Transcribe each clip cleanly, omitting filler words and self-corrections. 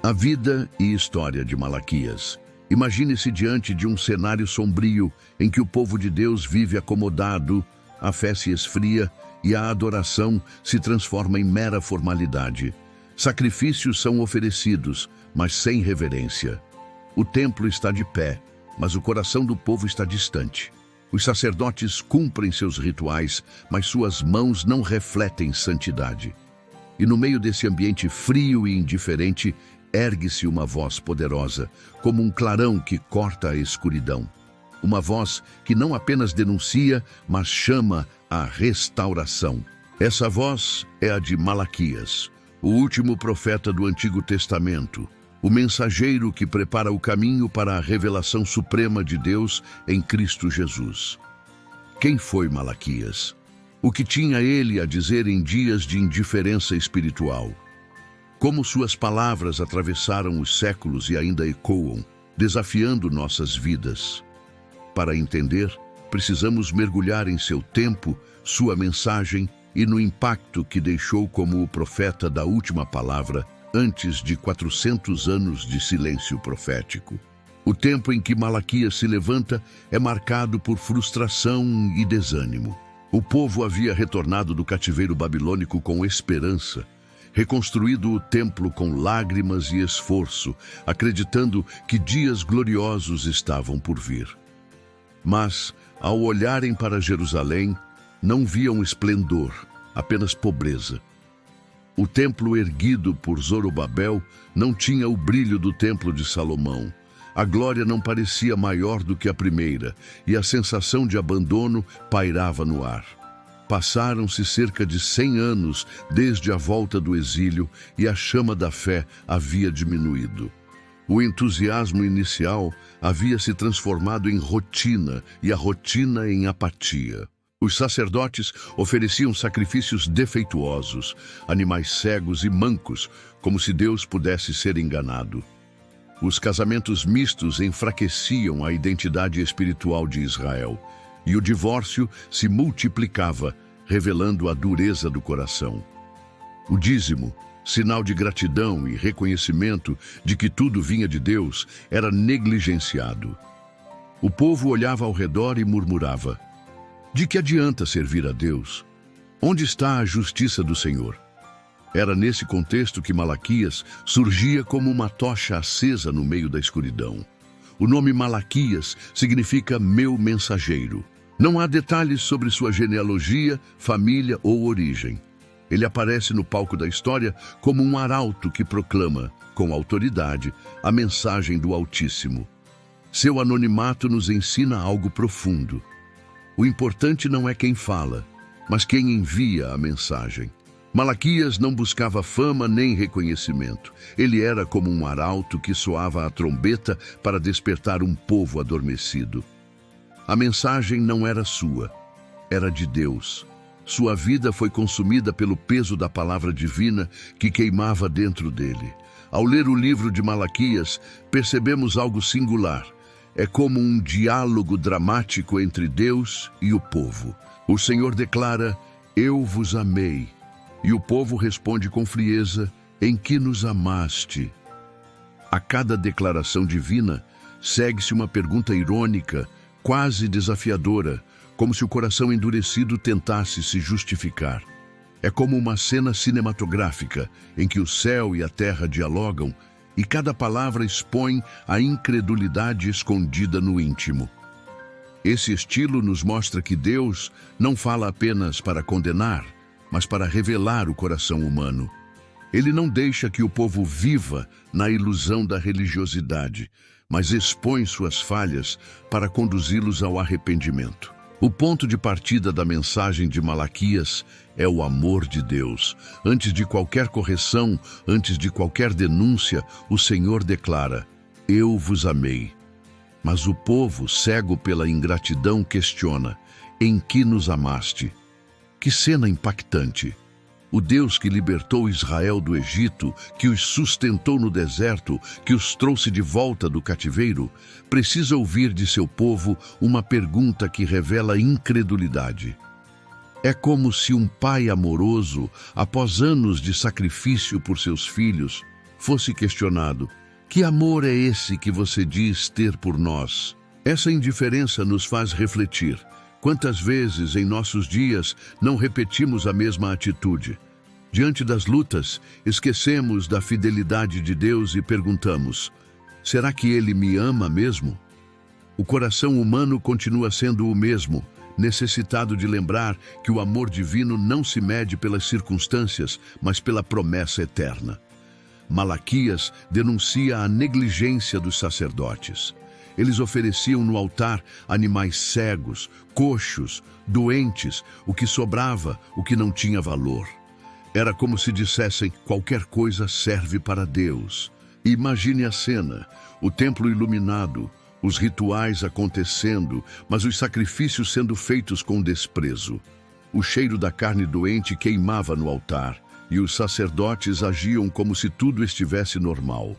A vida e história de Malaquias. Imagine-se diante de um cenário sombrio em que o povo de Deus vive acomodado, a fé se esfria e a adoração se transforma em mera formalidade. Sacrifícios são oferecidos, mas sem reverência. O templo está de pé, mas o coração do povo está distante. Os sacerdotes cumprem seus rituais, mas suas mãos não refletem santidade. E no meio desse ambiente frio e indiferente, ergue-se uma voz poderosa, como um clarão que corta a escuridão. Uma voz que não apenas denuncia, mas chama à restauração. Essa voz é a de Malaquias, o último profeta do Antigo Testamento, o mensageiro que prepara o caminho para a revelação suprema de Deus em Cristo Jesus. Quem foi Malaquias? O que tinha ele a dizer em dias de indiferença espiritual? Como suas palavras atravessaram os séculos e ainda ecoam, desafiando nossas vidas. Para entender, precisamos mergulhar em seu tempo, sua mensagem e no impacto que deixou como o profeta da última palavra antes de 400 anos de silêncio profético. O tempo em que Malaquias se levanta é marcado por frustração e desânimo. O povo havia retornado do cativeiro babilônico com esperança, reconstruído o templo com lágrimas e esforço, acreditando que dias gloriosos estavam por vir. Mas, ao olharem para Jerusalém, não viam esplendor, apenas pobreza. O templo erguido por Zorobabel não tinha o brilho do templo de Salomão. A glória não parecia maior do que a primeira, e a sensação de abandono pairava no ar. Passaram-se cerca de 100 anos desde a volta do exílio e a chama da fé havia diminuído. O entusiasmo inicial havia se transformado em rotina e a rotina em apatia. Os sacerdotes ofereciam sacrifícios defeituosos, animais cegos e mancos, como se Deus pudesse ser enganado. Os casamentos mistos enfraqueciam a identidade espiritual de Israel, e o divórcio se multiplicava, revelando a dureza do coração. O dízimo, sinal de gratidão e reconhecimento de que tudo vinha de Deus, era negligenciado. O povo olhava ao redor e murmurava: de que adianta servir a Deus? Onde está a justiça do Senhor? Era nesse contexto que Malaquias surgia como uma tocha acesa no meio da escuridão. O nome Malaquias significa meu mensageiro. Não há detalhes sobre sua genealogia, família ou origem. Ele aparece no palco da história como um arauto que proclama, com autoridade, a mensagem do Altíssimo. Seu anonimato nos ensina algo profundo. O importante não é quem fala, mas quem envia a mensagem. Malaquias não buscava fama nem reconhecimento. Ele era como um arauto que soava a trombeta para despertar um povo adormecido. A mensagem não era sua, era de Deus. Sua vida foi consumida pelo peso da palavra divina que queimava dentro dele. Ao ler o livro de Malaquias, percebemos algo singular. É como um diálogo dramático entre Deus e o povo. O Senhor declara: eu vos amei. E o povo responde com frieza: em que nos amaste? A cada declaração divina, segue-se uma pergunta irônica, quase desafiadora, como se o coração endurecido tentasse se justificar. É como uma cena cinematográfica, em que o céu e a terra dialogam, e cada palavra expõe a incredulidade escondida no íntimo. Esse estilo nos mostra que Deus não fala apenas para condenar, mas para revelar o coração humano. Ele não deixa que o povo viva na ilusão da religiosidade, mas expõe suas falhas para conduzi-los ao arrependimento. O ponto de partida da mensagem de Malaquias é o amor de Deus. Antes de qualquer correção, antes de qualquer denúncia, o Senhor declara: eu vos amei. Mas o povo, cego pela ingratidão, questiona: em que nos amaste? Que cena impactante! O Deus que libertou Israel do Egito, que os sustentou no deserto, que os trouxe de volta do cativeiro, precisa ouvir de seu povo uma pergunta que revela incredulidade. É como se um pai amoroso, após anos de sacrifício por seus filhos, fosse questionado: que amor é esse que você diz ter por nós? Essa indiferença nos faz refletir. Quantas vezes em nossos dias não repetimos a mesma atitude? Diante das lutas, esquecemos da fidelidade de Deus e perguntamos: será que Ele me ama mesmo? O coração humano continua sendo o mesmo, necessitado de lembrar que o amor divino não se mede pelas circunstâncias, mas pela promessa eterna. Malaquias denuncia a negligência dos sacerdotes. Eles ofereciam no altar animais cegos, coxos, doentes, o que sobrava, o que não tinha valor. Era como se dissessem: qualquer coisa serve para Deus. Imagine a cena: o templo iluminado, os rituais acontecendo, mas os sacrifícios sendo feitos com desprezo. O cheiro da carne doente queimava no altar, e os sacerdotes agiam como se tudo estivesse normal.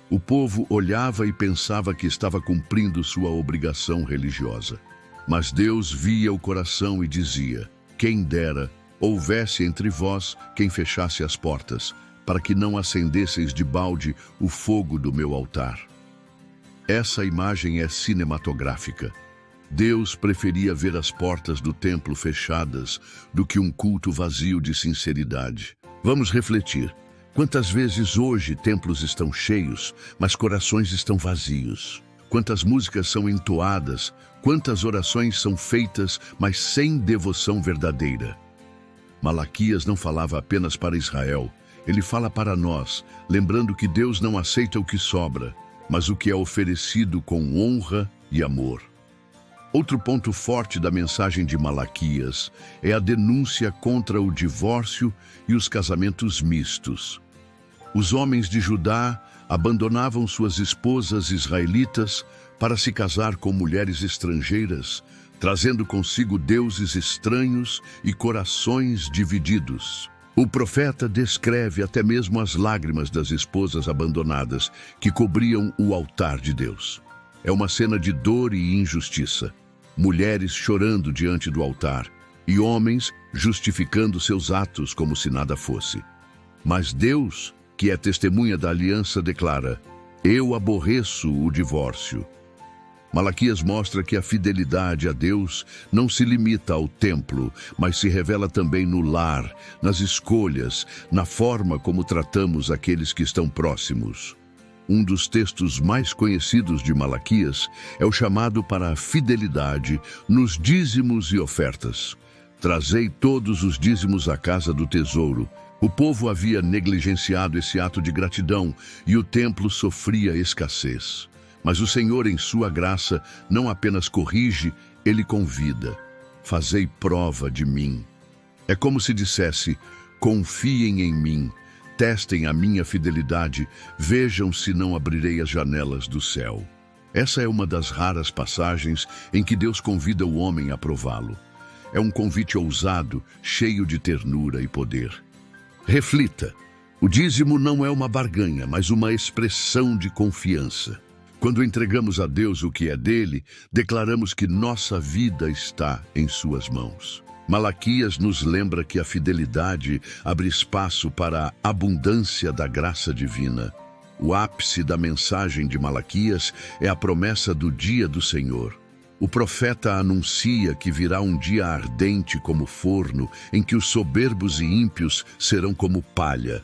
O povo olhava e pensava que estava cumprindo sua obrigação religiosa. Mas Deus via o coração e dizia: quem dera houvesse entre vós quem fechasse as portas, para que não acendesseis de balde o fogo do meu altar. Essa imagem é cinematográfica. Deus preferia ver as portas do templo fechadas do que um culto vazio de sinceridade. Vamos refletir. Quantas vezes hoje templos estão cheios, mas corações estão vazios? Quantas músicas são entoadas, quantas orações são feitas, mas sem devoção verdadeira? Malaquias não falava apenas para Israel. Ele fala para nós, lembrando que Deus não aceita o que sobra, mas o que é oferecido com honra e amor. Outro ponto forte da mensagem de Malaquias é a denúncia contra o divórcio e os casamentos mistos. Os homens de Judá abandonavam suas esposas israelitas para se casar com mulheres estrangeiras, trazendo consigo deuses estranhos e corações divididos. O profeta descreve até mesmo as lágrimas das esposas abandonadas que cobriam o altar de Deus. É uma cena de dor e injustiça. Mulheres chorando diante do altar e homens justificando seus atos como se nada fosse. Mas Deus, que é testemunha da aliança, declara: eu aborreço o divórcio. Malaquias mostra que a fidelidade a Deus não se limita ao templo, mas se revela também no lar, nas escolhas, na forma como tratamos aqueles que estão próximos. Um dos textos mais conhecidos de Malaquias é o chamado para a fidelidade nos dízimos e ofertas. Trazei todos os dízimos à casa do tesouro. O povo havia negligenciado esse ato de gratidão e o templo sofria escassez. Mas o Senhor, em sua graça, não apenas corrige, Ele convida. Fazei prova de mim. É como se dissesse: confiem em mim, testem a minha fidelidade, vejam se não abrirei as janelas do céu. Essa é uma das raras passagens em que Deus convida o homem a prová-lo. É um convite ousado, cheio de ternura e poder. Reflita: o dízimo não é uma barganha, mas uma expressão de confiança. Quando entregamos a Deus o que é dele, declaramos que nossa vida está em suas mãos. Malaquias nos lembra que a fidelidade abre espaço para a abundância da graça divina. O ápice da mensagem de Malaquias é a promessa do dia do Senhor. O profeta anuncia que virá um dia ardente como forno, em que os soberbos e ímpios serão como palha.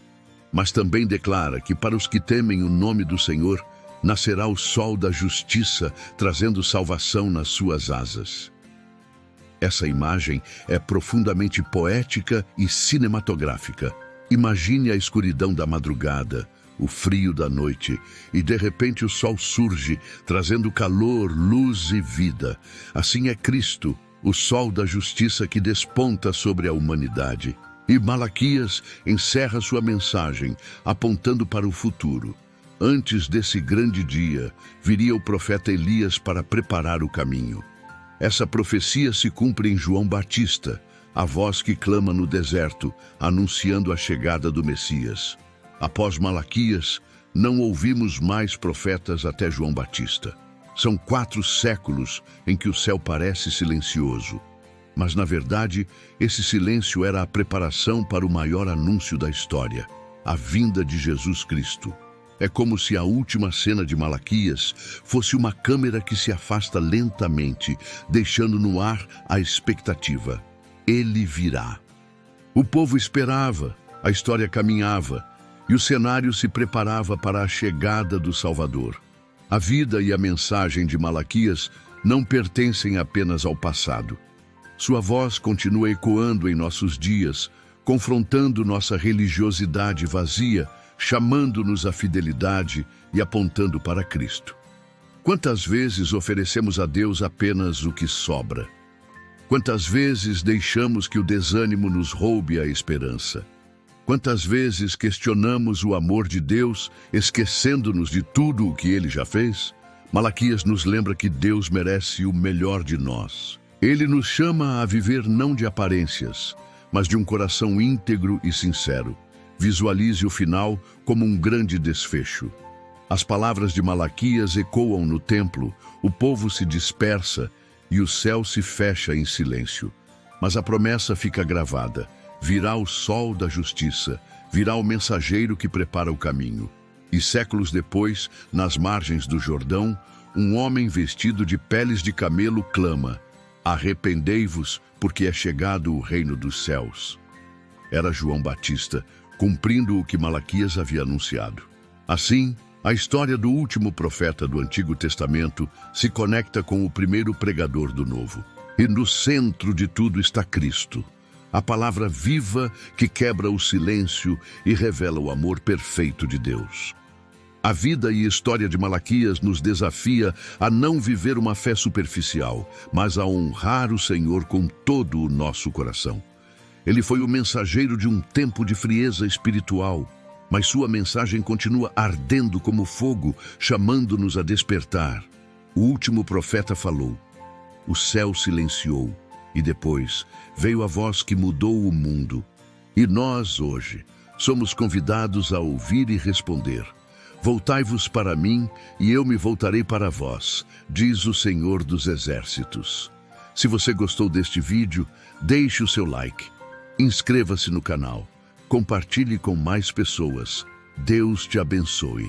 Mas também declara que para os que temem o nome do Senhor, nascerá o sol da justiça, trazendo salvação nas suas asas. Essa imagem é profundamente poética e cinematográfica. Imagine a escuridão da madrugada, o frio da noite, e de repente o sol surge, trazendo calor, luz e vida. Assim é Cristo, o sol da justiça que desponta sobre a humanidade. E Malaquias encerra sua mensagem, apontando para o futuro. Antes desse grande dia, viria o profeta Elias para preparar o caminho. Essa profecia se cumpre em João Batista, a voz que clama no deserto, anunciando a chegada do Messias. Após Malaquias, não ouvimos mais profetas até João Batista. São 4 séculos em que o céu parece silencioso. Mas, na verdade, esse silêncio era a preparação para o maior anúncio da história, a vinda de Jesus Cristo. É como se a última cena de Malaquias fosse uma câmera que se afasta lentamente, deixando no ar a expectativa. Ele virá. O povo esperava, a história caminhava, e o cenário se preparava para a chegada do Salvador. A vida e a mensagem de Malaquias não pertencem apenas ao passado. Sua voz continua ecoando em nossos dias, confrontando nossa religiosidade vazia, chamando-nos à fidelidade e apontando para Cristo. Quantas vezes oferecemos a Deus apenas o que sobra? Quantas vezes deixamos que o desânimo nos roube a esperança? Quantas vezes questionamos o amor de Deus, esquecendo-nos de tudo o que Ele já fez? Malaquias nos lembra que Deus merece o melhor de nós. Ele nos chama a viver não de aparências, mas de um coração íntegro e sincero. Visualize o final como um grande desfecho. As palavras de Malaquias ecoam no templo, o povo se dispersa e o céu se fecha em silêncio. Mas a promessa fica gravada. Virá o sol da justiça, virá o mensageiro que prepara o caminho. E séculos depois, nas margens do Jordão, um homem vestido de peles de camelo clama: arrependei-vos, porque é chegado o reino dos céus. Era João Batista, cumprindo o que Malaquias havia anunciado. Assim, a história do último profeta do Antigo Testamento se conecta com o primeiro pregador do Novo. E no centro de tudo está Cristo, a palavra viva que quebra o silêncio e revela o amor perfeito de Deus. A vida e história de Malaquias nos desafia a não viver uma fé superficial, mas a honrar o Senhor com todo o nosso coração. Ele foi o mensageiro de um tempo de frieza espiritual, mas sua mensagem continua ardendo como fogo, chamando-nos a despertar. O último profeta falou, o céu silenciou, e depois veio a voz que mudou o mundo. E nós, hoje, somos convidados a ouvir e responder. Voltai-vos para mim, e eu me voltarei para vós, diz o Senhor dos Exércitos. Se você gostou deste vídeo, deixe o seu like. Inscreva-se no canal. Compartilhe com mais pessoas. Deus te abençoe.